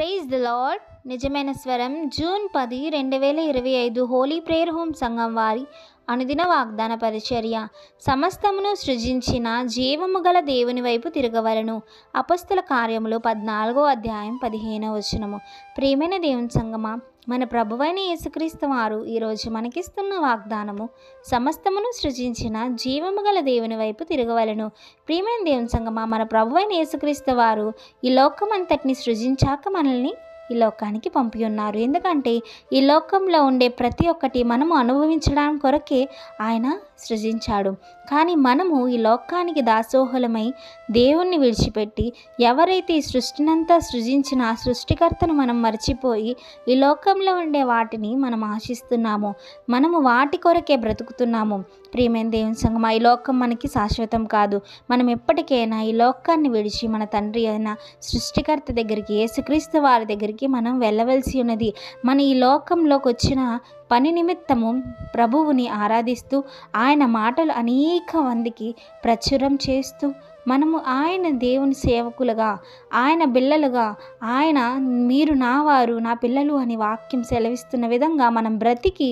Praise the lord. నిజమైన స్వరం June 10, 2025 Holi prayer home సంఘం వారి అనుదిన వాగ్దాన పరిచర్య. సమస్తమును సృజించిన జీవము గల దేవుని వైపు తిరగవలను. అపొస్తల కార్యములు 14వ అధ్యాయం 15వ వచనము. ప్రియమైన దేవుని సంగమా, మన ప్రభువైన యేసుక్రీస్తు వారు ఈరోజు మనకిస్తున్న వాగ్దానము, సమస్తమును సృజించిన జీవము గల దేవుని వైపు తిరగవలను. ప్రియమైన దేవుని సంగమా, మన ప్రభువైన యేసుక్రీస్తు వారు ఈ లోకమంతటిని సృజించాక మనల్ని ఈ లోకానికి పంపి ఉన్నారు. ఎందుకంటే ఈ లోకంలో ఉండే ప్రతి ఒక్కటి మనము అనుభవించడానికి కొరకే ఆయన సృజించాడు. కానీ మనము ఈ లోకానికి దాసోహులమై దేవుణ్ణి విడిచిపెట్టి, ఎవరైతే ఈ సృష్టినంతా సృజించిన ఆ సృష్టికర్తను మనం మర్చిపోయి ఈ లోకంలో ఉండే వాటిని మనం ఆశిస్తున్నాము, మనము వాటి కొరకే బ్రతుకుతున్నాము. ప్రియమైన దేవుని సంగమా, ఈ లోకం మనకి శాశ్వతం కాదు. మనం ఎప్పటికైనా ఈ లోకాన్ని విడిచి మన తండ్రి అయిన సృష్టికర్త దగ్గరికి, యేసుక్రీస్తు వారి దగ్గరికి మనం వెళ్ళవలసి ఉన్నది. మన ఈ లోకంలోకి వచ్చిన పని నిమిత్తము ప్రభువుని ఆరాధిస్తూ, ఆయన మాటలు అనేక మందికి ప్రచురం చేస్తూ, మనము ఆయన దేవుని సేవకులుగా, ఆయన బిళ్ళలుగా, ఆయన మీరు నా వారు, నా పిల్లలు అని వాక్యం సెలవిస్తున్న విధంగా మనం బ్రతికి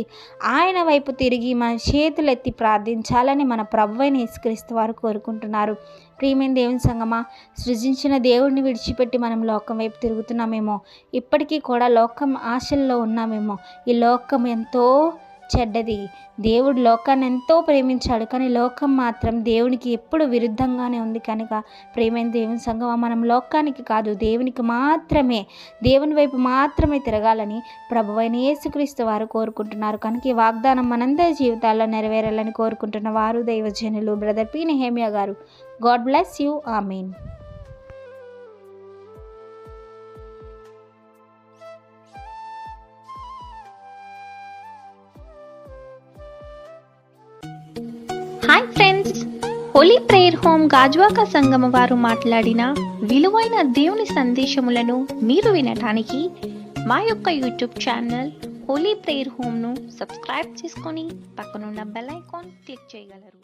ఆయన వైపు తిరిగి మన చేతులెత్తి ప్రార్థించాలని మన ప్రభువైన యేసుక్రీస్తు వారు కోరుకుంటున్నారు. ప్రియమైన దేవుని సంగమా, సృజించిన దేవుడిని విడిచిపెట్టి మనం లోకం వైపు తిరుగుతున్నామేమో, ఇప్పటికీ కూడా లోకం ఆశల్లో ఉన్నామేమో. ఈ లోకం ఎంతో చెడ్డది. దేవుడు లోకాన్ని ఎంతో ప్రేమించాడు, కానీ లోకం మాత్రం దేవునికి ఎప్పుడు విరుద్ధంగానే ఉంది. కనుక ప్రియమైన దేవుని సంగమా, మనం లోకానికి కాదు, దేవునికి మాత్రమే, దేవుని వైపు మాత్రమే తిరగాలని ప్రభువైన యేసుక్రీస్తు వారు కోరుకుంటున్నారు. కనుక ఈ వాగ్దానం మనందరి జీవితాల్లో నెరవేరాలని కోరుకుంటున్న వారు దైవజనులు బ్రదర్ పి. నెహెమియా గారు. God bless you. Amen. Hi friends, Holi prayer home Gajuwaka సంగమ వారు మాట్లాడిన విలువైన దేవుని సందేశములను మీరు వినటానికి మా యొక్క యూట్యూబ్ ఛానల్ హోలీ ప్రేయర్ హోమ్ను సబ్స్క్రైబ్ చేసుకొని పక్కనున్న బెల్ ఐకాన్ క్లిక్ చేయగలరు.